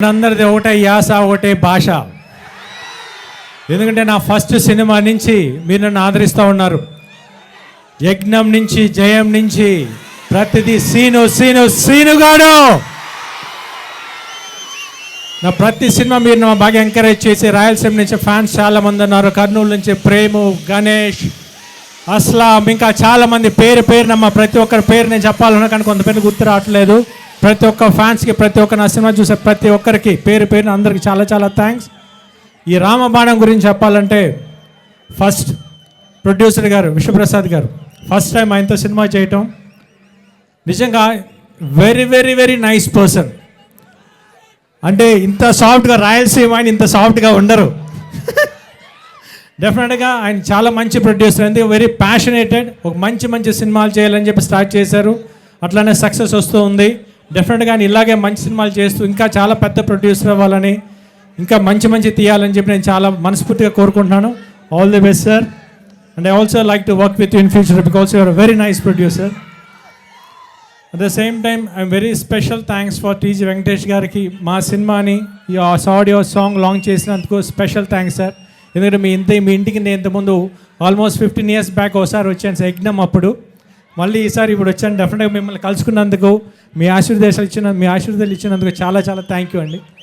అందరిది ఒకటే యాస ఒకటే భాష. ఎందుకంటే నా ఫస్ట్ సినిమా నుంచి మీరు నన్ను ఆదరిస్తూ ఉన్నారు. యజ్ఞం నుంచి జయం నుంచి ప్రతిదీ సీను సీను సీనుగాడు. నా ప్రతి సినిమా మీరు నా బాగా ఎంకరేజ్ చేసి, రాయలసీమ నుంచి ఫ్యాన్స్ చాలామంది ఉన్నారు, కర్నూలు నుంచి ప్రేము, గణేష్, అస్లాం, ఇంకా చాలామంది పేరు పేరునమ్మ ప్రతి ఒక్కరి పేరు నేను చెప్పాలన్నా కానీ కొంత పేరు గుర్తు రావట్లేదు. ప్రతి ఒక్క ఫ్యాన్స్కి, ప్రతి ఒక్క నా సినిమా చూసే ప్రతి ఒక్కరికి పేరు పేరున అందరికీ చాలా చాలా థ్యాంక్స్. ఈ రామబాణం గురించి చెప్పాలంటే ఫస్ట్ ప్రొడ్యూసర్ గారు విశ్వప్రసాద్ గారు ఫస్ట్ టైం ఆయనతో సినిమా చేయటం నిజంగా very very very nice person. అంటే ఇంత సాఫ్ట్గా రాయలసీమ ఆయన ఇంత సాఫ్ట్గా ఉండరు. డెఫినెట్గా ఆయన చాలా మంచి ప్రొడ్యూసర్, ఎందుకు వెరీ ప్యాషనేటెడ్. ఒక మంచి మంచి సినిమాలు చేయాలని చెప్పి స్టార్ట్ చేశారు, అట్లానే సక్సెస్ వస్తూ ఉంది. డెఫినెట్గా ఆయన ఇలాగే మంచి సినిమాలు చేస్తూ ఇంకా చాలా పెద్ద ప్రొడ్యూసర్ అవ్వాలని, ఇంకా మంచి మంచి తీయాలని చెప్పి నేను చాలా మనస్ఫూర్తిగా కోరుకుంటున్నాను. All the best sir. And I also like to work with you in future because you are very nice producer. At the same time I'm very special thanks for TG Venkatesh గారికి మా సినిమాని ఈ ఆడియో సాంగ్ లాంచ్ చేసినందుకు special thanks sir. ఎందుకంటే మీ ఇంటికి నేను ఇంతకుముందు ఆల్మోస్ట్ 15 years బ్యాక్ ఒకసారి వచ్చాను సార్, యజ్ఞం అప్పుడు. మళ్ళీ ఈసారి ఇప్పుడు వచ్చాను. డెఫినెట్గా మిమ్మల్ని కలుసుకున్నందుకు, మీ ఆశీర్వాదాలు ఇచ్చినందుకు చాలా చాలా థ్యాంక్ యూ అండి.